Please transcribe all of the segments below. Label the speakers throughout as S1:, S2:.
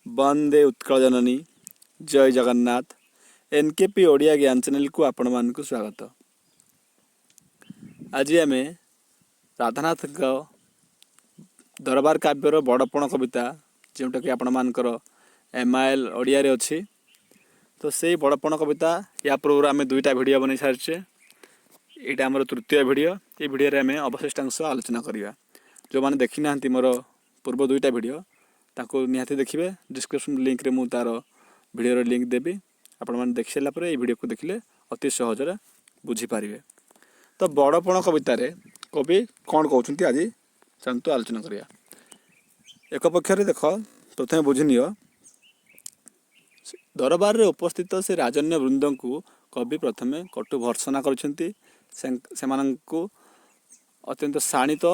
S1: वंदे उत्कल जननी जय जगन्नाथ एनकेपी ओडिया ज्ञान चैनल को आपण मानक स्वागत। आज आम राधानाथ दरबार काव्यर बड़पण कविता जोटा कि आपण मानकर MIL ओडिया रे अच्छी। तो से बड़पण कविता या पूर्व आम दुईटा भिडियो बन सारी। यहाँ आम तृतीय भिडियो। ये भिडियो आम अवशिष्टांश आलोचना करवा। जो मैंने देखी ना मोर पूर्व दुईटा भिडियो ताको निहाती देखिए। डिस्क्रिप्शन लिंक रे मु तार भिडियो लिंक देवी। आपण मैंने देखि सारा पर भिडियो को देखिले अति सहजरे बुझीपारे। तो बड़पण कवितार कवि कौन कहते आज चलतु आलोचना करिया। एक पक्षरे देख प्रथम बुझिनि दरबार रे उपस्थित से राजन्य वृंद को कवि प्रथमे कटु भर्सना करछंती। सेमानंकु अत्यंत शाणित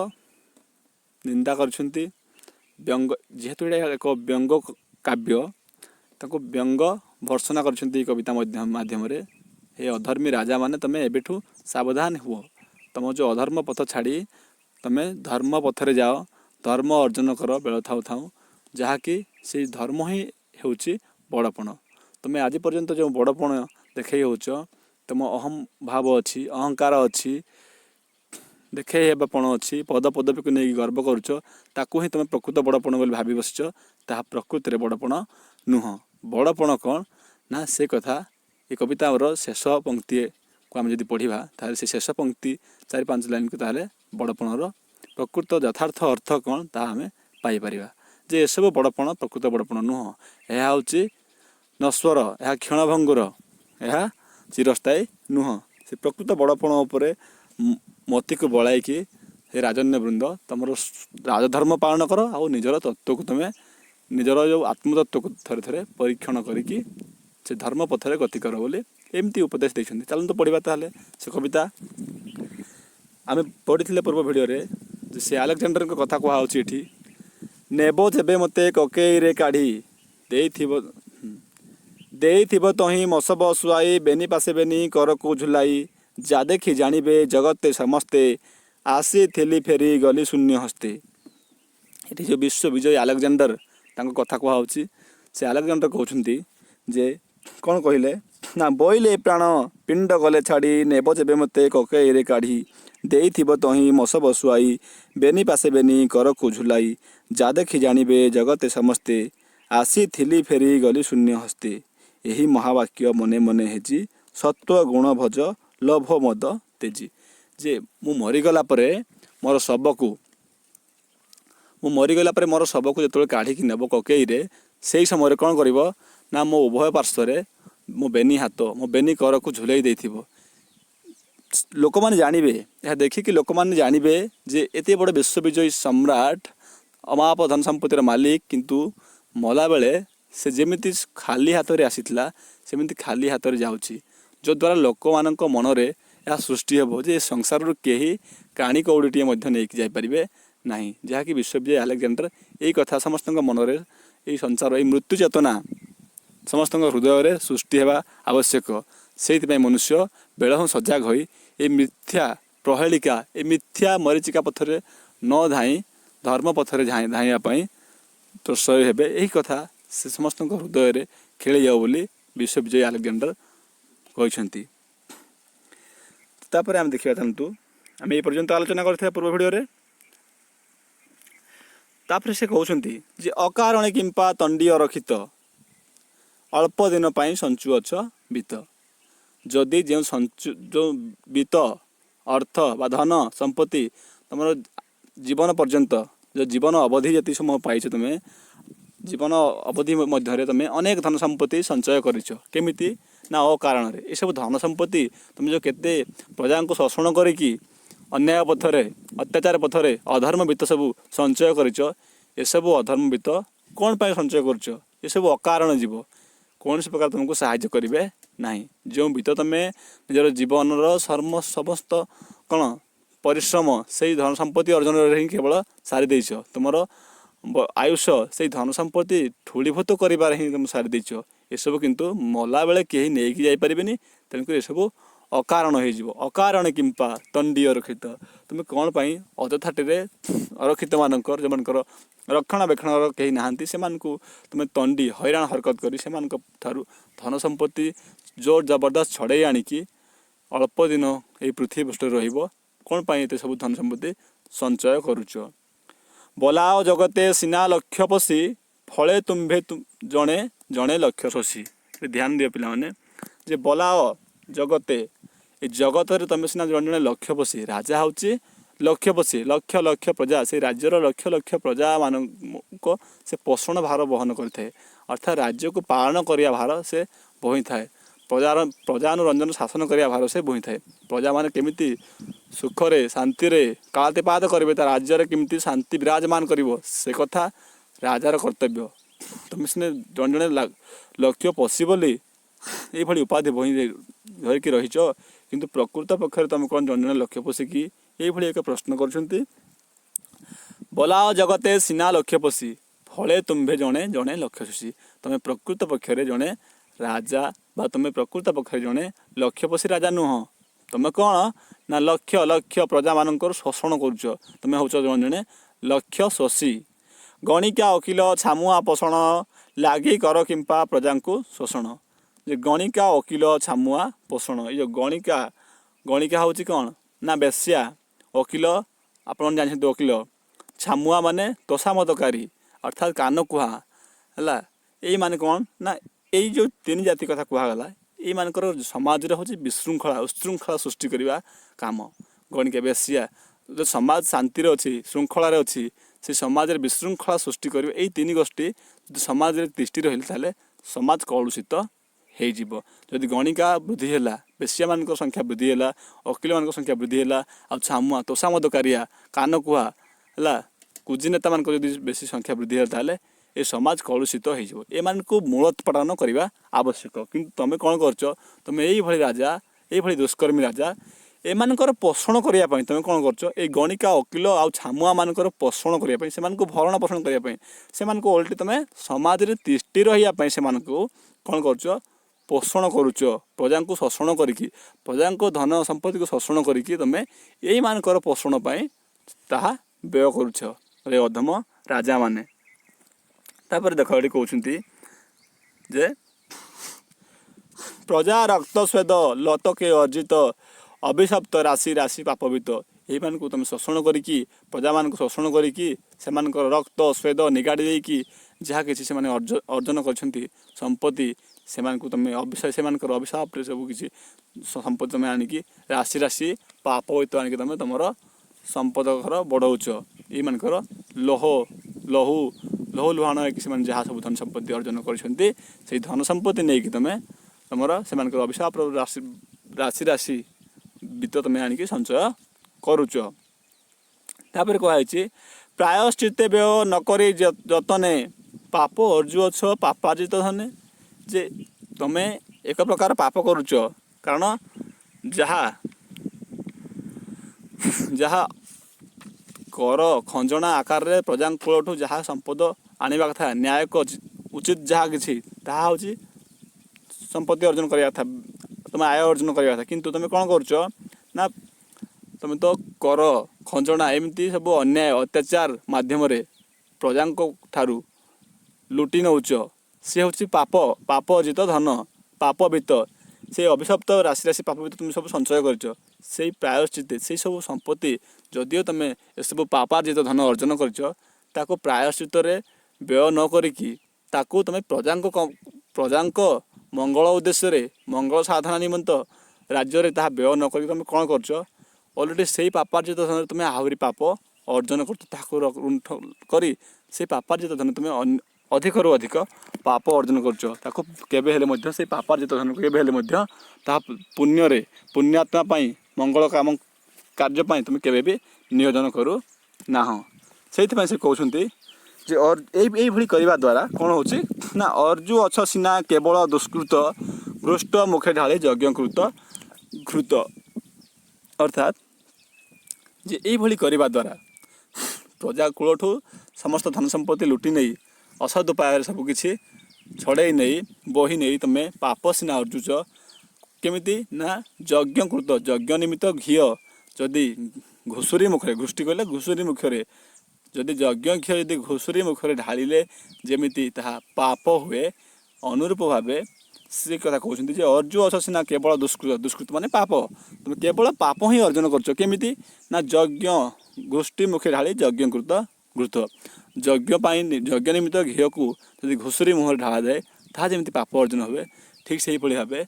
S1: निंदा करछंती। व्यंग जेहेतु एक व्यंग काव्य ताको व्यंग भर्सना करछंती कविता माध्यम रे। हे अधर्मी राजा माने तमे एबेठू सावधान हुओ। तुम जो अधर्म पथ छाड़ी तमे धर्म पथरे जाओ। धर्म अर्जन कर बेल थाउ थाउ जहाँकि से धर्म ही होउची बड़पण। तुम आज पर्यंत जो बड़पण देखई होच तुम अहम भाव अच्छी अहंकार अच्छी देखे हेबापण अच्छी पद पदवी को लेकिन गर्व करुच ताकू ही तुम प्रकृत बड़पण बोली भावी बसिच। ताहा प्रकृति रे बड़पण नुह। बड़पण कौन ना से कथा ये कविता शेष पंक्ति को आम जब पढ़ा ताले से शेष पंक्ति 4-5 लाइन को ताले बड़पणर प्रकृत यथार्थ अर्थ कौन ता आम पाइपर। जे ये सब बड़पण प्रकृत बड़पण नुह। यह हूँ नश्वर, यह क्षणभंगुर, यह चिरस्थायी नुह। से प्रकृत बड़पण उपरे मती को बड़ाई हे राजन्य वृंद तुम राजधर्म पालन कर आ निजर तत्व को तुम्हें निजर जो आत्मतत्व को थे थे परीक्षण करी से धर्म पथरे गति कर बोली एमती उपदेश देते। चलते पढ़ा ताले से कविता आम पढ़ी पूर्व भिडियो से आलेक्जेंडर कथा कहुच्छी ये नेब जेबे मते ककेईरे काढ़ी देइथिब तही मसब सुआई बेनी पासे बेनी कर को झुलाई जा देखी जानिबे जगते समस्ते आसी थिली फेरी गली शून्य हस्ते। ये जो विश्व विजयी आलेक्जेंडर तांको कथा कहुच्छी से आलेक्जेंडर कहते जे कौन कहले ना बोइले प्राण पिंड गले छाड़ी नेब जेबे मते ककेईरे काढ़ी देइथिब तही मस बसुआई बेनी पासे बेनी कर को झुलाई जा देखी जानिबे जगते समस्ते आसी थिली फेरी गली शून्य हस्ते। यही महावाक्य मने मने हेजी सत्व गुण भज लोभ मद तेजी। जे मु मरीगला परे मोर शबकु जो काढ़ी नेब ककेईरे से समय कौन कर ना मो उभय पार्श्वर मो बेनी हाथ मो बेनी कर को झुलाई देथिबो। लोक माने जानिबे यह देखिकी लोक माने जानिबे जे एते बड़ विश्व विजयी सम्राट अमाप धन संपत्तिर मालिक किंतु मला बेले से जेमिति खाली हाथ रे आसीथिला सेमिति खाली हाथ रे जाउची। जो द्वारा लोक मानक मनरे यह सृष्टि हेबो जे संसार रू केही काणी कौड़ीटे मध्य नहीं जाई परिबे नाही। जहाँकि विश्वविजय आलेक्जेंडर यही कथा समस्त मनरे यही संसार यही मृत्यु चेतना समस्त हृदय रे सृष्टि हेबा आवश्यक। से मनुष्य बेलह सजाग होई ये मिथ्या प्रहेलिका ये मिथ्या मरीचिका पथरे न धाई धर्म पथरे धाइवाई प्रश्रय हेबे। यही कथा से समस्त हृदय रे खेली जाओ बोली विश्वविजयी आलेक्जेंडर कहते। तापर आम देखा चलतु आम ये पर्यंत आलोचना करते पूर्व भिडियो रे। तापर से कहते जे अकारण किंपा तंडीय रखित अल्प दिन पाई संचु अछ बीत। जदि जो बीत अर्थ बा धन संपत्ति तुम जीवन पर्यंत जो जीवन अवधि जी समय पाई तुम्हें जीवन अवधि मध्य तुम्हें अनेक धन संपत्ति संचय करिछ केमिति ना अकारण रे। ये सब धन संपत्ति तुम जो केते प्रजा को शोषण करिकी अन्याय पथरे अत्याचार पथरे अधर्म वित्त सब संचय करिछ। ये सब अधर्म वित्त कौन पाई संचय करिछ ये सब अकारण जीव कौन से प्रकार तुमको साहाय्य करेंगे ना। जो वित्त तुम्हें निजर जीवन समस्त कौन परिश्रम से धन संपत्ति अर्जन ही केवल सारी देछ। तुमर आयुष से धन संपत्ति ठूलीभूत कर तुम सारी देछ। ये सब किंतु मला बेले कहीं नहीं जापर तेणुक ये सब ଅକାରଣ ହେଇଯିବ। ଅକାରଣ କିମ୍ପା ତଣ୍ଡି ଅରକ୍ଷିତ, ତୁମେ କ'ଣ ପାଇଁ ଅଯଥାଟିରେ ଅରକ୍ଷିତମାନଙ୍କର ଯେଉଁମାନଙ୍କର ରକ୍ଷଣାବେକ୍ଷଣର କେହି ନାହାନ୍ତି ସେମାନଙ୍କୁ ତୁମେ ତଣ୍ଡି ହଇରାଣ ହରକତ କରି ସେମାନଙ୍କ ଠାରୁ ଧନ ସମ୍ପତ୍ତି ଜୋର ଜବରଦସ୍ତ ଛଡ଼େଇ ଆଣିକି ଅଳ୍ପ ଦିନ ଏଇ ପୃଥିବୀ ପୃଷ୍ଠରେ ରହିବ। କ'ଣ ପାଇଁ ଏତେ ସବୁ ଧନ ସମ୍ପତ୍ତି ସଞ୍ଚୟ କରୁଛ? ବଲାଅ ଜଗତେ ସିନା ଲକ୍ଷ୍ୟ ପଶି, ଫଳେ ତୁମ୍ଭେ ଜଣେ ଜଣେ ଲକ୍ଷ୍ୟ ଶୋଷି। ଧ୍ୟାନ ଦିଅ ପିଲାମାନେ, ଯେ ବଲାଅ ଜଗତେ, ଏ ଜଗତରେ ତୁମେ ସିନା ଜଣେ ଜଣେ ଲକ୍ଷ୍ୟ ପଶି, ରାଜା ହେଉଛି ଲକ୍ଷ୍ୟ ପଶି, ଲକ୍ଷ ଲକ୍ଷ ପ୍ରଜା, ସେଇ ରାଜ୍ୟର ଲକ୍ଷ ଲକ୍ଷ ପ୍ରଜାମାନଙ୍କ ସେ ପୋଷଣ ଭାର ବହନ କରିଥାଏ। ଅର୍ଥାତ୍ ରାଜ୍ୟକୁ ପାଳନ କରିବା ଭାର ସେ ବୋହିଥାଏ। ପ୍ରଜାନୁରଞ୍ଜନ ଶାସନ କରିବା ଭାର ସେ ବୋହିଥାଏ। ପ୍ରଜାମାନେ କେମିତି ସୁଖରେ ଶାନ୍ତିରେ କାଳାତିପାତ କରିବେ, ତା ରାଜ୍ୟରେ କେମିତି ଶାନ୍ତି ବିରାଜମାନ କରିବ, ସେ କଥା ରାଜାର କର୍ତ୍ତବ୍ୟ। ତୁମେ ସିନା ଜଣେ ଜଣେ ଲକ୍ଷ୍ୟ ପଶି ବୋଲି ଏଇଭଳି ଉପାଧି ବହି ଧରିକି ରହିଛ, କିନ୍ତୁ ପ୍ରକୃତ ପକ୍ଷରେ ତୁମେ କ'ଣ ଜଣେ ଜଣେ ଲକ୍ଷ୍ୟ ପଶିକି ଏଇଭଳି ଏକ ପ୍ରଶ୍ନ କରୁଛନ୍ତି। ବଲାଅ ଜଗତେ ସିନା ଲକ୍ଷ୍ୟ ପଶି, ଫଳେ ତୁମ୍ଭେ ଜଣେ ଜଣେ ଲକ୍ଷ୍ୟ ଶୋଷି। ତୁମେ ପ୍ରକୃତ ପକ୍ଷରେ ଜଣେ ରାଜା ବା ତୁମେ ପ୍ରକୃତ ପକ୍ଷରେ ଜଣେ ଲକ୍ଷ୍ୟ ପଶି ରାଜା ନୁହଁ। ତୁମେ କ'ଣ ନା ଲକ୍ଷ ଲକ୍ଷ ପ୍ରଜାମାନଙ୍କର ଶୋଷଣ କରୁଛ। ତୁମେ ହେଉଛ ଜଣେ ଜଣେ ଲକ୍ଷ୍ୟ ଶୋଷୀ। ଗଣିକା ଓକିଲ ଛାମୁଆ ପୋଷଣ, ଲାଗି କର କିମ୍ପା ପ୍ରଜାଙ୍କୁ ଶୋଷଣ। ଯେ ଗଣିକା ଓକିଲ ଛାମୁଆ ପୋଷଣ, ଏଇ ଯେଉଁ ଗଣିକା ହେଉଛି କ'ଣ ନା ବେଶ୍ୟା, ଓକିଲ ଆପଣ ଜାଣିଛନ୍ତି ଓକିଲ, ଛାମୁଆ ମାନେ ତୋଷାମଦକାରୀ ଅର୍ଥାତ୍ କାନକୁହା ହେଲା। ଏଇମାନେ କ'ଣ ନା ଏଇ ଯେଉଁ ତିନି ଜାତି କଥା କୁହାଗଲା, ଏଇମାନଙ୍କର ସମାଜରେ ହେଉଛି ଉଶୃଙ୍ଖଳା ସୃଷ୍ଟି କରିବା କାମ। ଗଣିକା ବେଶ୍ୟା, ଯେଉଁ ସମାଜ ଶାନ୍ତିରେ ଅଛି ଶୃଙ୍ଖଳାରେ ଅଛି, ସେ ସମାଜରେ ବିଶୃଙ୍ଖଳା ସୃଷ୍ଟି କରିବେ। ଏଇ ତିନି ଗୋଷ୍ଠୀ ଯଦି ସମାଜରେ ତିଷ୍ଠି ରହିଲେ ତାହେଲେ ସମାଜ କଳୁଷିତ ହେଇଯିବ। ଯଦି ଗଣିକା ବୃଦ୍ଧି ହେଲା, ବେଶ୍ୟାମାନଙ୍କର ସଂଖ୍ୟା ବୃଦ୍ଧି ହେଲା, ଓକିଲମାନଙ୍କ ସଂଖ୍ୟା ବୃଦ୍ଧି ହେଲା, ଆଉ ଛାମୁଆ ତୋଷାମଦକାରିଆ କାନକୁହା ହେଲା କୁଜିନେତାମାନଙ୍କର ଯଦି ବେଶୀ ସଂଖ୍ୟା ବୃଦ୍ଧି ହେଲା, ତାହେଲେ ଏ ସମାଜ କଳୁଷିତ ହେଇଯିବ। ଏମାନଙ୍କୁ ମୂଳୋତ୍ପାଟନ କରିବା ଆବଶ୍ୟକ। କିନ୍ତୁ ତୁମେ କ'ଣ କରୁଛ? ତୁମେ ଏଇଭଳି ରାଜା, ଏଇଭଳି ଦୁଷ୍କର୍ମୀ ରାଜା, ଏମାନଙ୍କର ପୋଷଣ କରିବା ପାଇଁ ତୁମେ କ'ଣ କରୁଛ? ଏଇ ଗଣିକା ଓକିଲ ଆଉ ଛାମୁଆମାନଙ୍କର ପୋଷଣ କରିବା ପାଇଁ, ସେମାନଙ୍କୁ ଭରଣ ପୋଷଣ କରିବା ପାଇଁ, ସେମାନଙ୍କୁ ଓଲଟି ତୁମେ ସମାଜରେ ତିଷ୍ଠି ରହିବା ପାଇଁ ସେମାନଙ୍କୁ କ'ଣ କରୁଛ? ପୋଷଣ କରୁଛ। ପ୍ରଜାଙ୍କୁ ଶୋଷଣ କରିକି, ପ୍ରଜାଙ୍କ ଧନ ସମ୍ପତ୍ତିକୁ ଶୋଷଣ କରିକି ତୁମେ ଏଇମାନଙ୍କର ପୋଷଣ ପାଇଁ ତାହା ବ୍ୟୟ କରୁଛ, ଏ ଅଧମ ରାଜାମାନେ। ତାପରେ ଦେଖ ଏଠି କହୁଛନ୍ତି ଯେ ପ୍ରଜା ରକ୍ତ ସ୍ୱେଦ ଲତକେ ଅର୍ଜିତ, ଅଭିଶପ୍ତ ରାଶି ରାଶି ପାପବିତ। ଏଇମାନଙ୍କୁ ତୁମେ ଶୋଷଣ କରିକି, ପ୍ରଜାମାନଙ୍କୁ ଶୋଷଣ କରିକି, ସେମାନଙ୍କର ରକ୍ତ ସ୍ୱେଦ ନିଗାଡ଼ି ଦେଇକି ଯାହା କିଛି ସେମାନେ ଅର୍ଜନ କରିଛନ୍ତି ସମ୍ପତ୍ତି, ସେମାନଙ୍କୁ ତୁମେ ସେମାନଙ୍କର ଅଭିଶାପରେ ସବୁ କିଛି ସମ୍ପତ୍ତି ତୁମେ ଆଣିକି ରାଶି ରାଶି ପାପବିତ ଆଣିକି ତୁମେ ତୁମର ସମ୍ପଦ ଘର ବଢ଼ଉଛ। ଏଇମାନଙ୍କର ଲହୁ ଲୁହାଣ ହେଇକି ସେମାନେ ଯାହା ସବୁ ଧନ ସମ୍ପତ୍ତି ଅର୍ଜନ କରିଛନ୍ତି, ସେଇ ଧନ ସମ୍ପତ୍ତି ନେଇକି ତୁମେ ତୁମର ସେମାନଙ୍କର ଅଭିଶାପର ରାଶି ରାଶି ବିତ ତୁମେ ଆଣିକି ସଞ୍ଚୟ କରୁଛ। ତାପରେ କୁହାଯାଇଛି ପ୍ରାୟଶ୍ଚିତ୍ତେ ବ୍ୟୟ ନକରି ଯତନେ, ପାପ ଅର୍ଜୁଅଛ ପାପାର୍ଜିତ ଧନେ। ଯେ ତୁମେ ଏକ ପ୍ରକାର ପାପ କରୁଛ, କାରଣ ଯାହା କର ଖଞ୍ଜଣା ଆକାରରେ ପ୍ରଜାଙ୍କ କୂଳଠୁ ଯାହା ସମ୍ପଦ ଆଣିବା କଥା, ନ୍ୟାୟିକ ଉଚିତ ଯାହା କିଛି, ତାହା ହେଉଛି ସମ୍ପତ୍ତି ଅର୍ଜନ କରିବା କଥା, ତୁମେ ଆୟ ଅର୍ଜନ କରିବା କଥା। କିନ୍ତୁ ତୁମେ କ'ଣ କରୁଛ ନା ତୁମେ ତ କର ଖଞ୍ଜଣା ଏମିତି ସବୁ ଅନ୍ୟାୟ ଅତ୍ୟାଚାର ମାଧ୍ୟମରେ ପ୍ରଜାଙ୍କ ଠାରୁ ଲୁଟି ନେଉଛ। ସେ ହେଉଛି ପାପ ଅର୍ଜିତ ଧନ, ପାପବିତ। ସେଇ ଅଭିଶପ୍ତ ରାଶି ରାଶି ପାପବିତ ତୁମେ ସବୁ ସଞ୍ଚୟ କରିଛ। ସେଇ ପ୍ରାୟଶ୍ଚିତ୍ତେ, ସେଇ ସବୁ ସମ୍ପତ୍ତି ଯଦିଓ ତୁମେ ଏସବୁ ପାପାର୍ଜିତ ଧନ ଅର୍ଜନ କରିଛ, ତାକୁ ପ୍ରାୟଶ୍ଚିତ୍ତରେ ବ୍ୟୟ ନ କରିକି ତାକୁ ତୁମେ ପ୍ରଜାଙ୍କ ମଙ୍ଗଳ ଉଦ୍ଦେଶ୍ୟରେ, ମଙ୍ଗଳ ସାଧନା ନିମନ୍ତ ରାଜ୍ୟରେ ତାହା ବ୍ୟୟ ନ କରିକି ତୁମେ କ'ଣ କରୁଛ? ଅଲରେଡ଼ି ସେଇ ପାପାର୍ଜିତ ଧନରେ ତୁମେ ଆହୁରି ପାପ ଅର୍ଜନ କରୁଛ। ତାହାକୁ ଲୁଣ୍ଠ କରି ସେଇ ପାପାର୍ଜିତ ଧନ ତୁମେ ଅଧିକରୁ ଅଧିକ ପାପ ଅର୍ଜନ କରୁଛ। ତାକୁ କେବେ ହେଲେ ମଧ୍ୟ ସେଇ ପାପାର୍ଜିତ ଧନକୁ କେବେ ହେଲେ ମଧ୍ୟ ତାହା ପୁଣ୍ୟାତ୍ମା ପାଇଁ, ମଙ୍ଗଳ କାର୍ଯ୍ୟ ପାଇଁ ତୁମେ କେବେ ବି ନିୟୋଜନ କରୁନାହଁ। ସେଇଥିପାଇଁ ସେ କହୁଛନ୍ତି ଯେ ଏଇଭଳି କରିବା ଦ୍ୱାରା କ'ଣ ହେଉଛି ନା ଅର୍ଜୁ ଅଛ ସିନା କେବଳ ଦୁଷ୍କୃତ, ଘୃଷ୍ଟ ମୁଖେ ଢାଳି ଯଜ୍ଞକୃତ ଘୃତ। ଅର୍ଥାତ୍ ଯେ ଏଇଭଳି କରିବା ଦ୍ୱାରା ପ୍ରଜା କୂଳଠୁ ସମସ୍ତ ଧନ ସମ୍ପତ୍ତି ଲୁଟି ନେଇ, ଅସଦ୍ ଉପାୟରେ ସବୁକିଛି ଛଡ଼େଇ ନେଇ, ବୋହି ନେଇ ତୁମେ ପାପ ସିନା ଅର୍ଜୁଛ, केमिति ना यज्ञकृत यज्ञ निमित्त घी जदि घुषुरी मुखरे घुष्टि कहले घुषुरी मुखरे जदि यज्ञ घी यदि घुषुरी मुखरे ढालिले जेमिति ताहा पाप हुए अनुरूप भावे से कथा कहते जे अर्जु अछ सीना केवल दुष्कृत दुष्कृत माने पाप तुम केवल पाप ही अर्जन करछ केमिति ना यज्ञ गोष्ठी मुखे ढाली यज्ञकृत घृत यज्ञ निमित्त घी को यदि घुषुरी मुहर ढाला जाए ताहा जेमिति पाप अर्जन हुए ठीक से ही भावे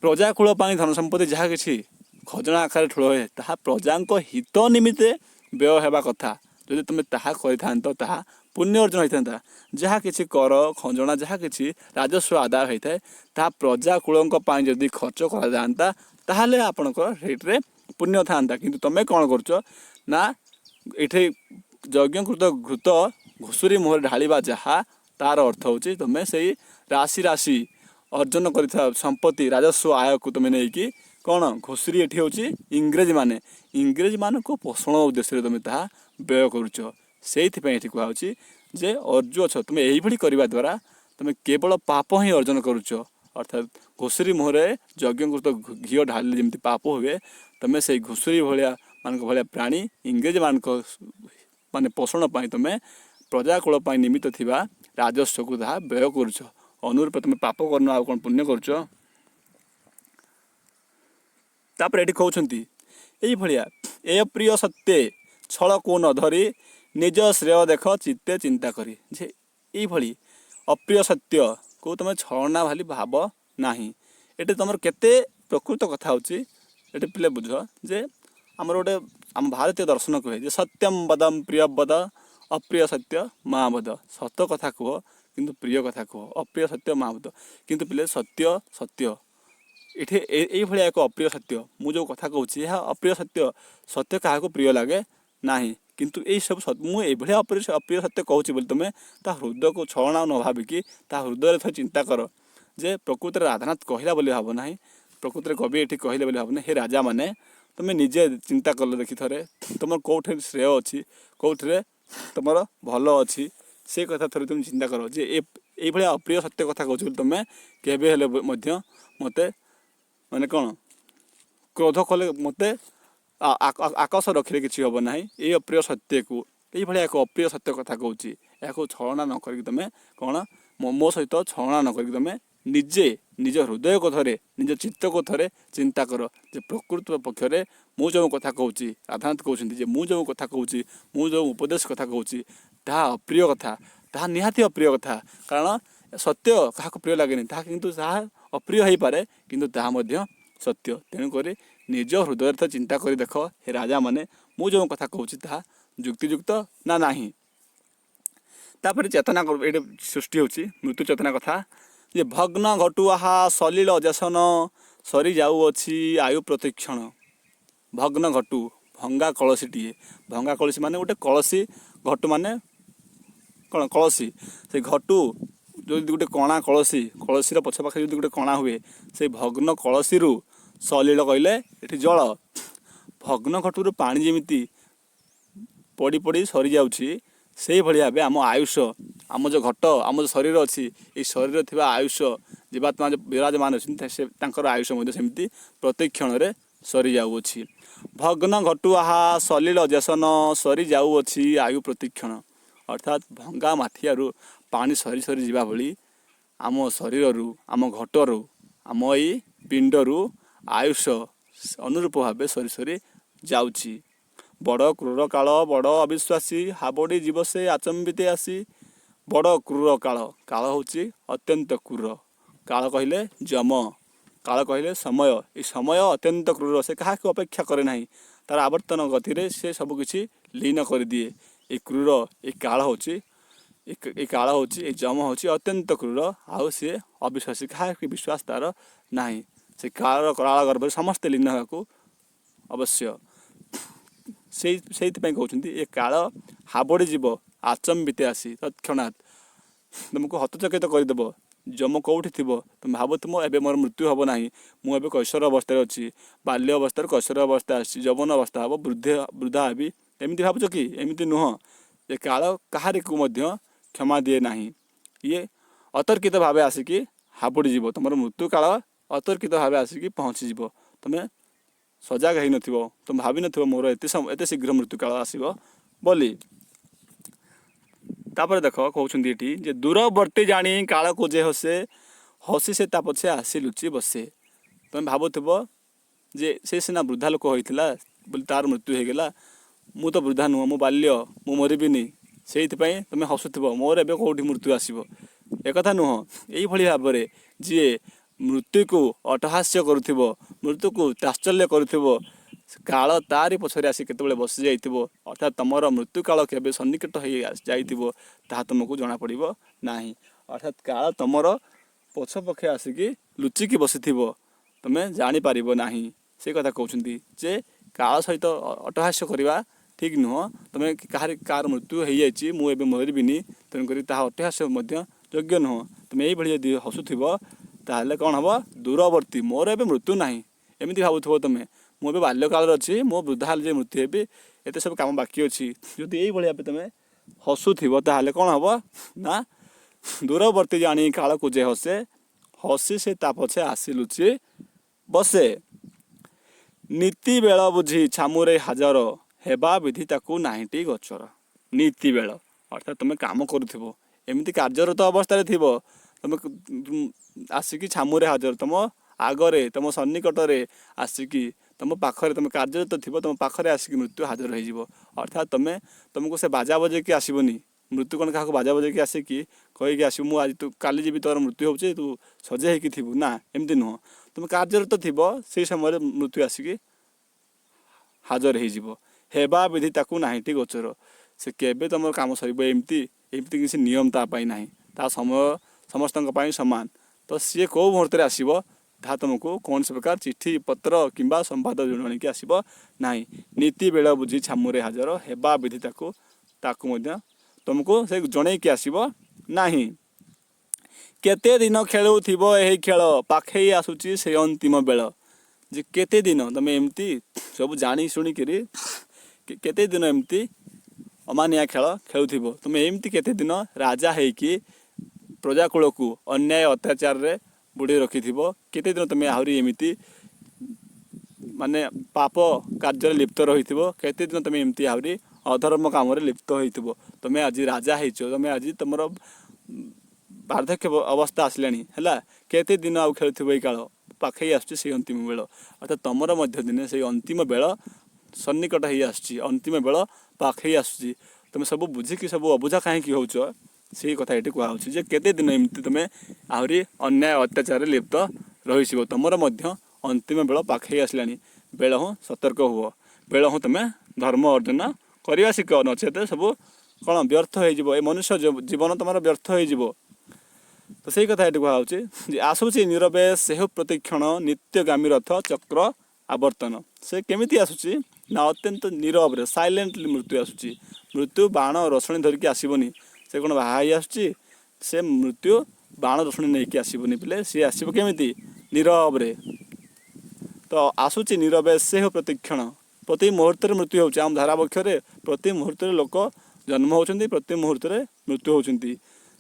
S1: प्रजाकूल धन संपत्ति जहाँ कि खजना आकार ठूल हुए ताहा प्रजा हित निमित्ते व्यय हेबा कथा जदि तुम ताहा करिथांत ताहा पुण्य अर्जन होता जहाँ किसी कर खंजना जहाँ किसी राजस्व आदाय होता है ताहा प्रजाकूल जदि खर्च करा जाता ताहले आपणकर रेट्रे पुण्य था किंतु तुम कौन कर ना ये यज्ञकृत घृत घुषुरी मुहर ढालिबा जहाँ तार अर्थ होची तुम से राशि राशि अर्जन कर संपत्ति राजस्व आय को तुम नहीं कौन घुषुरी ये हूँ इंग्रेज मान को पोषण उद्देश्य तुम ताहा व्यय करुच से कहुच्छी जे अर्जु अछ तुम यही करने द्वारा तुम केवल पाप ही अर्जन करुच अर्थात घुषुरी मुहरे यज्ञकृत घी ढाल जमी पाप हुए तुम से घुषुरी भाया प्राणी इंग्रेज मान माने पोषण तुम प्रजाकूल निमित्त थिबा राजस्व को ताहा व्यय करुच अनुरूप तुम पाप कर आ कौन पुण्य करुच तापर ये कहते यही भाया ए प्रिय सत्य छल को न धरी निज श्रेय देख चित्ते चिंता करी जे यही अप्रिय सत्य को तुम छलना भाली भाव ना ये तुम केते प्रकृत कथा होची ये पिले बुझ जे आमर गोटे आम भारतीय दर्शन कहे जे सत्यम बदम प्रिय बद अप्रिय सत्य माँ बद सत कथा कह किंतु प्रिय कथा कह अप्रिय सत्य माँ बद किंतु पिले सत्य सत्य ये भाया एक अप्रिय सत्य मु जो कथा कहूँ यह अप्रिय सत्य सत्य क्या प्रिय लगे ना किंतु यही सब मुझे अप्रिय सत्य कहूँ बोली तुम ता हृदय को छलना न भाविकी ता हृदय थे चिंता कर जे प्रकृत राधानाथ कहला बोली भाव ना प्रकृत कवि ये कहले बोली भाव ना हे राजा मैंने तुम निजे चिंता कल देखी थे तुम कौटे श्रेय अच्छी कौटे तुम भल अच्छी से कथा थे तुम चिंता कर जे ये अप्रिय सत्य कथा कहूँ तुम केबे मत माने कौन क्रोध कले मत आकाश रखिले किसी हम ना ये अप्रिय सत्य को ये भाया एक अप्रिय सत्य कथा कहूँ या छलना न कर तुम कौन मो सहित छलना न कर तुम निजे निज हृदय को थे निज चित्त को थे चिंता कर जे प्रकृत पक्षरे मु जो कथा कहूँ राधानाथ कहते मु जो कथा कहूँ मु जो उपदेश कथा कहूँ ता अप्रिय कथा ता निहाती अप्रिय कथा कारण सत्य क्या प्रिय लगे किंतु अप्रिय हो पारे किंतु ताहा सत्य तेणुक निज हृदय चिंता कर देख हे राजा माने मु जो कथा कहूँ ता युक्तियुक्त ना नहीं तापर चेतना ये सृष्टि होची मृत्यु चेतना कथा जे भग्न घटुआहा सलिल अजसन सरी जाऊँगी आयु प्रतिक्षण भग्न घटु भंगा कलसीटीए भंगा कलसी माने गोटे कलसी घटु माने कौन कलसी से घटु जो गोटे कणा कलसी कलसीर पछपाखे जो गोटे कणा हुए से भग्न कलसी सलिल कहले ये जल भग्न घटू पानी जमी पड़ी पड़ी सरी जाऊँगी से भाव आम आयुष आम जो घट आम जो शरीर अच्छी ये शरीर थी आयुष जीवात्मा जो विराजमान अच्छे आयुष सेमती प्रत्येक क्षण में सरी जाऊँगी भग्न घटुआहा सलिल जेसन सरी जाऊँगी आयु प्रतिक्षण अर्थात भंगा माथियारू पानी सरी सरी जावा भली आम शरीर आम घटर आम ये पिंडरू आयुष अनुरूप भाव सरी सरी जाऊँगी बड़ क्रूर काल बड़ अविश्वासी हाबड़ी जीव से आचंबिते आसी बड़ क्रूर काल काल हूँ अत्यंत क्रूर काल कहले जम काल कहले समय ये समय अत्यंत क्रूर से क्या अपेक्षा करे ना तार आवर्तन गति से सबकिछि लीन कर दिए ये क्रूर ये काल हूँ ये काल हूँ ये जम हूँ अत्यंत क्रूर आउ सी अविश्वासी क्या विश्वास तार ना से काल काल गर्भ समस्ते लीन होगा अवश्य से कहते ये काल हाबड़ी जीव आचंबिते आसी तत्क्षणात् तुमको हतचकित करदेव जम कौटी थी तुम भाव तुम एवं मोर मृत्यु हम ना मुझे कैशोर अवस्था अच्छी बाल्य अवस्था कैशोर अवस्था आसी जवन अवस्था हम वृद्धा हेबी एमती भावुच कि एमती नुह ये काल कहारी को क्षमा दिए ना ये अतर्कित भाव आसिकी हाबड़ी जीव तुम मृत्यु काल ଅତର୍କିତ ଭାବେ ଆସିକି ପହଞ୍ଚିଯିବ। ତୁମେ ସଜାଗ ହେଇନଥିବ, ତୁମେ ଭାବିନଥିବ ମୋର ଏତେ ଶୀଘ୍ର ମୃତ୍ୟୁକାଳ ଆସିବ ବୋଲି। ତାପରେ ଦେଖ କହୁଛନ୍ତି ଏଠି ଯେ ଦୂରବର୍ତ୍ତୀ ଜାଣି କାଳକୁ ଯେ ହସେ, ହସି ସେ ତା ପଛେ ଆସି ଲୁଚି ବସେ। ତୁମେ ଭାବୁଥିବ ଯେ ସେ ସିନା ବୃଦ୍ଧା ଲୋକ ହୋଇଥିଲା ବୋଲି ତାର ମୃତ୍ୟୁ ହେଇଗଲା, ମୁଁ ତ ବୃଦ୍ଧା ନୁହଁ, ମୁଁ ବାଲ୍ୟ, ମୁଁ ମରିବିନି, ସେଇଥିପାଇଁ ତୁମେ ହସୁଥିବ ମୋର ଏବେ କେଉଁଠି ମୃତ୍ୟୁ ଆସିବ। ଏକଥା ନୁହଁ। ଏଇଭଳି ଭାବରେ ଯିଏ ମୃତ୍ୟୁକୁ ଅଟହାସ୍ୟ କରୁଥିବ, ମୃତ୍ୟୁକୁ ତାତ୍ସଲ୍ୟ କରୁଥିବ, କାଳ ତାରି ପଛରେ ଆସି କେତେବେଳେ ବସିଯାଇଥିବ, ଅର୍ଥାତ୍ ତୁମର ମୃତ୍ୟୁକାଳ କେବେ ସନ୍ନିକଟ ହେଇ ଯାଇଥିବ ତାହା ତୁମକୁ ଜଣାପଡ଼ିବ ନାହିଁ। ଅର୍ଥାତ୍ କାଳ ତୁମର ପଛପକ୍ଷେ ଆସିକି ଲୁଚିକି ବସିଥିବ, ତୁମେ ଜାଣିପାରିବ ନାହିଁ। ସେ କଥା କହୁଛନ୍ତି ଯେ କାଳ ସହିତ ଅଟହାସ୍ୟ କରିବା ଠିକ୍ ନୁହଁ। ତୁମେ କାହାର ମୃତ୍ୟୁ ହେଇଯାଇଛି, ମୁଁ ଏବେ ମରିବିନି, ତେଣୁକରି ତାହା ଅଟହାସ୍ୟ ମଧ୍ୟ ଯୋଗ୍ୟ ନୁହଁ। ତୁମେ ଏଇଭଳି ଯଦି ହସୁଥିବ ତାହେଲେ କ'ଣ ହେବ? ଦୂରବର୍ତ୍ତୀ, ମୋର ଏବେ ମୃତ୍ୟୁ ନାହିଁ ଏମିତି ଭାବୁଥିବ ତୁମେ। ମୁଁ ଏବେ ବାଲ୍ୟକାଳରେ ଅଛି, ମୁଁ ବୃଦ୍ଧା ହେଲେ ଯେ ମୃତ୍ୟୁ ହେବି, ଏତେ ସବୁ କାମ ବାକି ଅଛି। ଯଦି ଏଇଭଳି ଭାବେ ତୁମେ ହସୁଥିବ ତାହେଲେ କ'ଣ ହେବ ନା ଦୂରବର୍ତ୍ତୀ ଜାଣି କାଳକୁ ଯେ ହସେ, ହସି ସେ ତା ପଛେ ଆସି ଲୁଚି ବସେ। ନୀତି ବେଳ ବୁଝି ଛାମୁରେ ହାଜର, ହେବା ବିଧି ତାକୁ ନାହିଁଟି ଗୋଚର। ନୀତି ବେଳ ଅର୍ଥାତ୍ ତୁମେ କାମ କରୁଥିବ, ଏମିତି କାର୍ଯ୍ୟରତ ଅବସ୍ଥାରେ ଥିବ, ତୁମେ ଆସିକି ଛାମୁରେ ହାଜର, ତୁମ ଆଗରେ, ତୁମ ସନ୍ନିକଟରେ ଆସିକି, ତୁମ ପାଖରେ, ତୁମେ କାର୍ଯ୍ୟରତ ଥିବ, ତୁମ ପାଖରେ ଆସିକି ମୃତ୍ୟୁ ହାଜର ହେଇଯିବ। ଅର୍ଥାତ୍ ତୁମକୁ ସେ ବାଜା ବଜେଇକି ଆସିବନି। ମୃତ୍ୟୁ କ'ଣ କାହାକୁ ବାଜା ବଜେଇକି ଆସିକି କହିକି ଆସିବୁ ମୁଁ ଆଜି କାଲି ଯିବି, ତୋର ମୃତ୍ୟୁ ହେଉଛି, ତୁ ସଜେଇ ହେଇକି ଥିବୁ, ନା ଏମିତି ନୁହଁ। ତୁମେ କାର୍ଯ୍ୟରତ ଥିବ, ସେଇ ସମୟରେ ମୃତ୍ୟୁ ଆସିକି ହାଜର ହେଇଯିବ। ହେବା ବିଧି ତାକୁ ନାହିଁଟି ଗୋଚର। ସେ କେବେ ତୁମର କାମ ସରିବ ଏମିତି କିଛି ନିୟମ ତା ପାଇଁ ନାହିଁ। ତା ସମୟ ସମସ୍ତଙ୍କ ପାଇଁ ସମାନ। ତ ସିଏ କେଉଁ ମୁହୂର୍ତ୍ତରେ ଆସିବ ତାହା ତୁମକୁ କୌଣସି ପ୍ରକାର ଚିଠି ପତ୍ର କିମ୍ବା ସମ୍ବାଦ ଜଣାଣିକି ଆସିବ ନାହିଁ। ନୀତି ବେଳ ବୁଝି ଛାମୁରେ ହାଜର, ହେବା ବିଧି ତାକୁ ମଧ୍ୟ ତୁମକୁ ସେ ଜଣେଇକି ଆସିବ ନାହିଁ। କେତେ ଦିନ ଖେଳୁଥିବ ଏହି ଖେଳ, ପାଖେଇ ଆସୁଛି ସେ ଅନ୍ତିମ ବେଳ। ଯେ କେତେ ଦିନ ତୁମେ ଏମିତି ସବୁ ଜାଣି ଶୁଣିକିରି କେତେ ଦିନ ଏମିତି ଅମାନିଆ ଖେଳ ଖେଳୁଥିବ। ତୁମେ ଏମିତି କେତେ ଦିନ ରାଜା ହେଇକି ପ୍ରଜାକୂଳକୁ ଅନ୍ୟାୟ ଅତ୍ୟାଚାରରେ ବୁଡ଼େଇ ରଖିଥିବ। କେତେ ଦିନ ତୁମେ ଆହୁରି ଏମିତି ମାନେ ପାପ କାର୍ଯ୍ୟରେ ଲିପ୍ତ ରହିଥିବ। କେତେ ଦିନ ତୁମେ ଏମିତି ଆହୁରି ଅଧର୍ମ କାମରେ ଲିପ୍ତ ହୋଇଥିବ। ତୁମେ ଆଜି ରାଜା ହେଇଛ, ତୁମେ ଆଜି ତୁମର ବାର୍ଦ୍ଧକ୍ୟ ଅବସ୍ଥା ଆସିଲାଣି ହେଲା, କେତେ ଦିନ ଆଉ ଖେଳୁଥିବ ଏଇ କାଳ? ପାଖେଇ ଆସୁଛି ସେଇ ଅନ୍ତିମ ବେଳ। ଅର୍ଥାତ୍ ତୁମର ମଧ୍ୟ ଦିନେ ସେଇ ଅନ୍ତିମ ବେଳ ସନ୍ନିକଟ ହେଇ ଆସୁଛି, ଅନ୍ତିମ ବେଳ ପାଖେଇ ଆସୁଛି। ତୁମେ ସବୁ ବୁଝିକି ସବୁ ଅବୁଝା କାହିଁକି ହେଉଛ, ସେଇ କଥା ଏଠି କୁହାହେଉଛି ଯେ କେତେ ଦିନ ଏମିତି ତୁମେ ଆହୁରି ଅନ୍ୟାୟ ଅତ୍ୟାଚାରରେ ଲିପ୍ତ ରହିଯିବ। ତୁମର ମଧ୍ୟ ଅନ୍ତିମ ବେଳ ପାଖେଇ ଆସିଲାଣି। ବେଳ ହୁଁ ସତର୍କ ହୁଅ, ବେଳ ହୁଁ ତୁମେ ଧର୍ମ ଅର୍ଜନ କରିବା ଶିଖ, ନଚେତ ସବୁ କ'ଣ ବ୍ୟର୍ଥ ହେଇଯିବ। ଏ ମନୁଷ୍ୟ ଜୀବନ ତୁମର ବ୍ୟର୍ଥ ହେଇଯିବ। ତ ସେଇ କଥା ଏଠି କୁହାହେଉଛି ଯେ ଆସୁଛି ନୀରବେ ସେହୁ ପ୍ରତିକ୍ଷଣ, ନିତ୍ୟଗାମୀ ରଥ ଚକ୍ର ଆବର୍ତ୍ତନ। ସେ କେମିତି ଆସୁଛି ନା ଅତ୍ୟନ୍ତ ନୀରବରେ, ସାଇଲେଣ୍ଟଲି ମୃତ୍ୟୁ ଆସୁଛି। ମୃତ୍ୟୁ ବାଣ ରସଣି ଧରିକି ଆସିବନି। ସେ କ'ଣ ବାହା ହେଇ ଆସୁଛି? ସେ ମୃତ୍ୟୁ ବାଣ ରସଣି ନେଇକି ଆସିବନି ପିଲେ। ସିଏ ଆସିବ କେମିତି? ନୀରବରେ। ତ ଆସୁଛି ନୀରବେ ସେହୁ ପ୍ରତିକ୍ଷଣ। ପ୍ରତି ମୁହୂର୍ତ୍ତରେ ମୃତ୍ୟୁ ହେଉଛି। ଆମ ଧାରାବକ୍ଷରେ ପ୍ରତି ମୁହୂର୍ତ୍ତରେ ଲୋକ ଜନ୍ମ ହେଉଛନ୍ତି, ପ୍ରତି ମୁହୂର୍ତ୍ତରେ ମୃତ୍ୟୁ ହେଉଛନ୍ତି।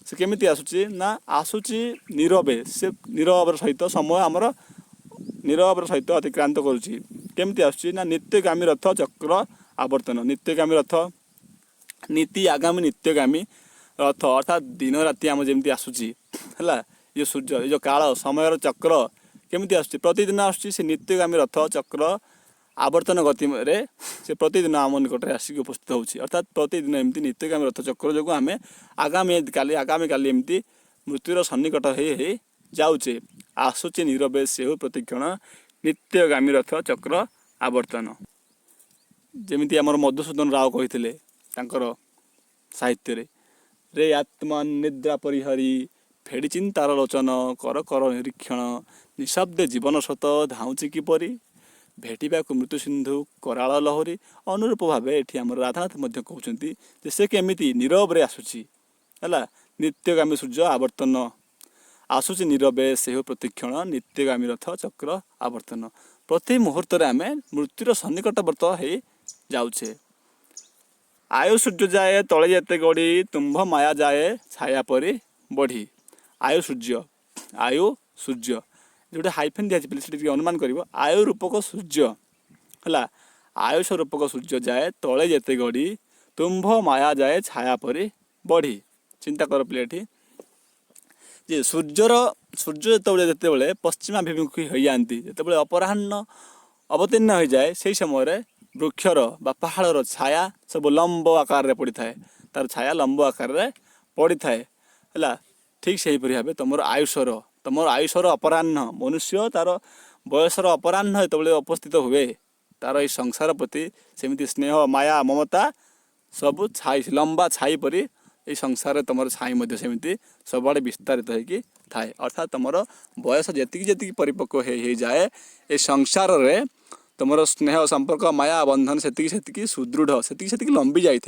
S1: ସେ କେମିତି ଆସୁଛି ନା ଆସୁଛି ନୀରବେ। ସେ ନୀରବର ସହିତ ସମୟ ଆମର ନୀରବର ସହିତ ଅତିକ୍ରାନ୍ତ କରୁଛି। କେମିତି ଆସୁଛି ନା ନିତ୍ୟଗାମୀ ରଥ ଚକ୍ର ଆବର୍ତ୍ତନ। ନିତ୍ୟଗାମୀ ରଥ, ନୀତି ଆଗାମୀ ନିତ୍ୟଗାମୀ ରଥ ଅର୍ଥାତ୍ ଦିନ ରାତି ଆମ ଯେମିତି ଆସୁଛି ହେଲା, ଏ ସୂର୍ଯ୍ୟ, ଏ ଯେଉଁ କାଳ ସମୟର ଚକ୍ର କେମିତି ଆସୁଛି? ପ୍ରତିଦିନ ଆସୁଛି। ସେ ନିତ୍ୟଗାମୀ ରଥ ଚକ୍ର ଆବର୍ତ୍ତନ ଗତିରେ ସେ ପ୍ରତିଦିନ ଆମ ନିକଟରେ ଆସିକି ଉପସ୍ଥିତ ହେଉଛି। ଅର୍ଥାତ୍ ପ୍ରତିଦିନ ଏମିତି ନିତ୍ୟଗାମୀ ରଥ ଚକ୍ର ଯୋଗୁଁ ଆମେ ଆଗାମୀକାଲି ଏମିତି ମୃତ୍ୟୁର ସନ୍ନିକଟ ହେଇ ଯାଉଛେ। ଆସୁଛି ନୀରବେ ସେହୁ ପ୍ରତିକ୍ଷଣ, ନିତ୍ୟଗାମୀ ରଥ ଚକ୍ର ଆବର୍ତ୍ତନ। ଯେମିତି ଆମର ମଧୁସୂଦନ ରାଓ କହିଥିଲେ ତାଙ୍କର ସାହିତ୍ୟରେ, ରେ ଆତ୍ମନ୍ ନିଦ୍ରା ପରିହରି, ଫେଡ଼ି ଚିନ୍ତାର ଲୋଚନ, କର କର ନିରୀକ୍ଷଣ, ନିଃଶବ୍ଦେ ଜୀବନ ସ୍ରୋତ ଧାଉଁଛି କିପରି, ଭେଟିବାକୁ ମୃତ୍ୟୁ ସିନ୍ଧୁ କରାଳ ଲହରୀ। ଅନୁରୂପ ଭାବେ ଏଠି ଆମର ରାଧାନାଥ ମଧ୍ୟ କହୁଛନ୍ତି ଯେ ସେ କେମିତି ନୀରବରେ ଆସୁଛି ହେଲା। ନିତ୍ୟଗାମୀ ସୂର୍ଯ୍ୟ ଆବର୍ତ୍ତନ, ଆସୁଛି ନୀରବେ ସେହୁ ପ୍ରତିକ୍ଷଣ, ନିତ୍ୟଗାମୀ ରଥ ଚକ୍ର ଆବର୍ତ୍ତନ। ପ୍ରତି ମୁହୂର୍ତ୍ତରେ ଆମେ ମୃତ୍ୟୁର ସନ୍ନିକଟବର୍ତ୍ତ ହେଇ ଯାଉଛେ। ଆୟୁ ସୂର୍ଯ୍ୟ ଯାଏ ତଳେ ଯେତେ ଗଡ଼ି, ତୁମ୍ଭ ମାୟା ଯାଏ ଛାୟା ପରି ବଢ଼ି। ଆୟୁ ସୂର୍ଯ୍ୟ जोटे हाइफेन दिखाई से अनुमान कर आयु रूपक सूर्य है आयुष रूपक सूर्य जाए तले जेते गढ़ी तुम्भ माया जाए छाया परी बढ़ी। चिंता कर पिलेठी जे सूर्य जिते पश्चिमाभिमुखी हो जाती जिते अपराह्न अवतीर्ण हो जाए से समय वृक्षर बा पहाड़र छाया सब लंब आकार पड़ी थाए तार छाया लंब आकार पड़ी थाए है ठीक से भाव तुम आयुषर अपराह्न मनुष्य तार बयसर अपराह्न जो उपस्थित हुए तार ये संसार प्रति सेमती स्नेह माया ममता सब छाई लंबा छाई परी ये संसार तुम छाई सेमती सबआड़े विस्तारित होगी थाए अर्थात तुम बयस जी परिपक्व हो जाए ये संसार रे तुम स्नेह संपर्क माया बंधन से सुदृढ़ से लंबी जाए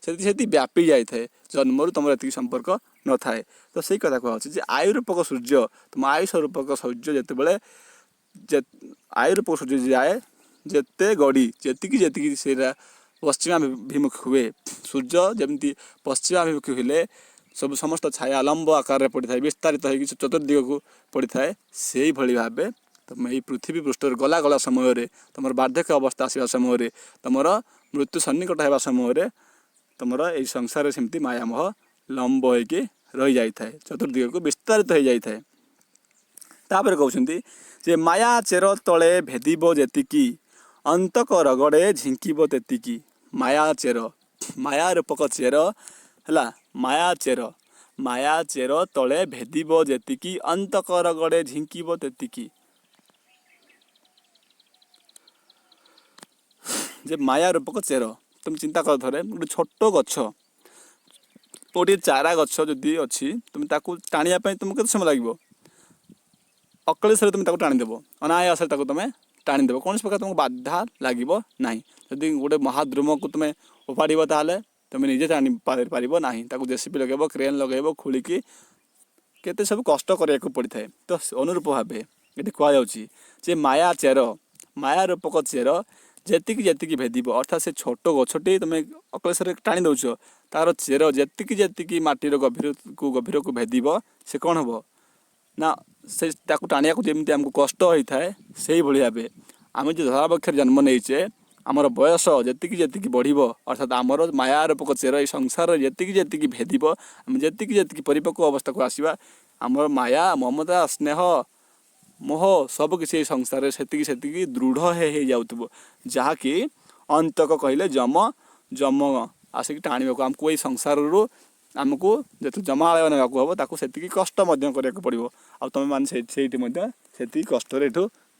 S1: से व्यापी जाए जन्म तुम ये संपर्क न थाए। तो सही कथा कहुच्छे आयु रूपक सूर्य तुम आयुष रूपक सूर्य जिते आयु रूपक सूर्य जाए जिते गढ़ी जी से पश्चिमाभिमुखी हुए सूर्य जमी पश्चिमाभिमुखी हेले सब समस्त छाया लंब आकार पड़ी था विस्तारित हो चतुर्दिग को पड़ी थाए से भाई भाव तुम ये पृथ्वी पृष्ठ गला गला समय तुम बार्धक्य अवस्था आसवा समय तुम मृत्यु सन्निकट होगा समय तुम ये संसार सेमती मायामोह लंब हो रही जाए चतुर्दिग को विस्तारित हो जाए। तापर कहते जे माया चेर तले भेदिब जेतिकी अंतक रगड़े झिंकिब तेतिकी। माया चेर माया रूपक चेर है माया चेर तले भेदिब जेतिकी अंतक रगड़े झिंकिब तेतिकी। जे माया रूपक चेर तुम चिंता कर थे गोटे छोट गछ गोटे चारा गछ जदि अच्छी तुम टाणिया तुमको केते समय लगे अकलेश तुम टाणीदेव अनायास तुम टाणीदेव कौन प्रकार तुमको बाधा लगे ना जदि गोटे महाद्रुम को तुम उपाड़ ताल तुम निजे टाणी पार ना जेसीबी लगे क्रेन लगे खोलिकी केते सब कष्ट करने को पड़ी थाए। तो अनुरूप भाव ये कहुच्छे माया चेर माया रूपक चेर जी भेदिब अर्थात से छोट गछटी तुम अकलेश टाणी दौच तार चेर जी माटीर गभीर को भेदिब से कौन हम ना से टाणिया को जमी आमको कष्ट होता है से भाव आम जो धराबक्षर जन्म नहींचे आमर बयस जी बढ़ अर्थात आमर माया रूपक चेर ये संसार जी भेदिब आम जी परिपक्व अवस्था को आसवा आमर माया ममता स्नेह मोह सब किसी संसार से दृढ़ हो जाऊब जहाँकि अंतक कहले जम जम आसिक टाणी को आमको ये संसार रू आमको जो जमालय ना हम से कष्ट करने को पड़ो आ तुम मैंने से कष्ट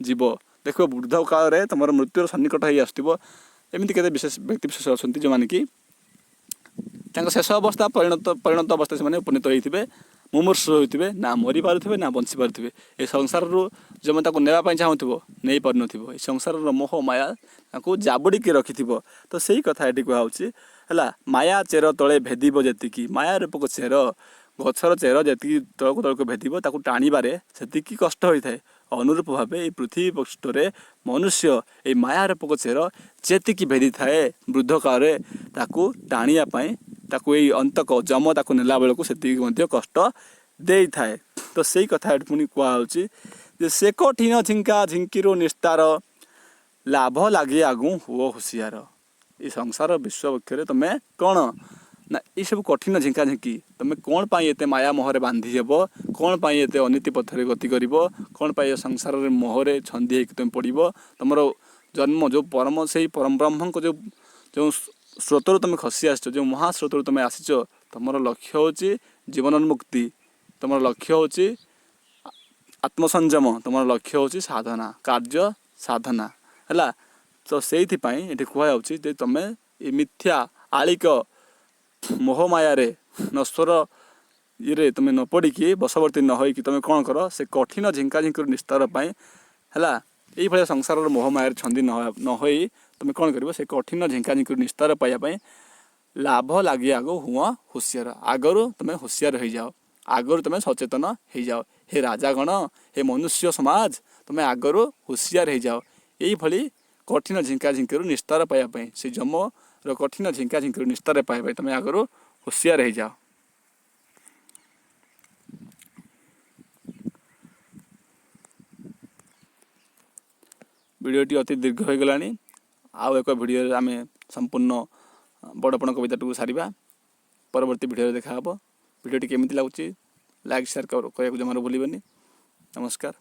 S1: जीव देख वृद्ध काल में तुम मृत्युर सन्निकट हो आसमती के विशेष व्यक्ति विशेष अच्छा जो मैंने कि शेष अवस्था परिणत अवस्था से उपनीत होते मुमूर्षु होते ना मरी पारे ना बंची पारे ये संसार जो मैं नापी चाहूब नहीं पार न संसार मोह माया को जाबुड़ी रखि तो सही कथा ये कहुच्छे है माया चेर तले भेदिब जी माया रूपक चेर गचर चेर जी तलक तलक भेदिब टाणीबारे से कष्ट होता है। अनुरूप भाव ये पृथ्वी पृष्ठ मनुष्य ये माया रूपक चेर जी भेदी थाए वृद्ध काल टाणियापाई यही अंतक जम ताक नेला बेलू से कष्ट दे थाए। तो सही कथा पुणी कहुच्छे से कठिन झिंका झिंकीरू निस्तार लाभ लगे आगू हुओ हुशियार। ये संसार विश्वक्षर तुम्हें कौन ना ये सब कठिन झिंका झिंकी तुम कौन पाई एते माया मोहरे बांधी हेब कौन पाई एते अनीति पथरे गति कर कौन पाई संसार मोहरे छंदी होकर तुम पड़ तुम जन्म जो परम से परम ब्रह्म को जो स्रोतर तुम खसी आस जो महास्रोतर तुम आसीच तुम लक्ष्य हूँ जीवनोन्मुक्ति तुम लक्ष्य हूँ आत्मसंयम तुम लक्ष्य हूँ साधना कार्य साधना है। तो से ये कहुच्छे तुम ये मिथ्या आलिक मोहमाया नश्वर ये तुम न पड़ी बसवर्ती न हो तुम कौन कर से कठिन झिंका झिंकर निस्तार है ये भाया संसार मोहमाया छंदी न हो तुम कौन कर से कठिन झिंका झिंकर निस्तार पाइबापी लाभ लगे आग हुआ हुशियार आगरू तुम हुशियार हो जाओ आगरू तुम सचेतन हो जाओ हे राजागण हे मनुष्य समाज तुम आगरू हुशियार हो जाओ यही भली कठिन झिंका झिंकर निस्तार पाइबापी से जम कठिन झिंका झिंकर निस्तार पाइबापी तुम आगरू हुशियार हो जाओ। ଭିଡ଼ିଓଟି ଅତି ଦୀର୍ଘ ହୋଇଗଲାଣି। ଆଉ ଏକ ଭିଡ଼ିଓରେ ଆମେ ସମ୍ପୂର୍ଣ୍ଣ ବଡ଼ପଣ କବିତାଟିକୁ ସାରିବା। ପରବର୍ତ୍ତୀ ଭିଡ଼ିଓରେ ଦେଖା ହେବ। ଭିଡ଼ିଓଟି କେମିତି ଲାଗୁଛି ଲାଇକ୍ ସେୟାର କରିବାକୁ ଜମାରୁ ଭୁଲିବେନି। ନମସ୍କାର।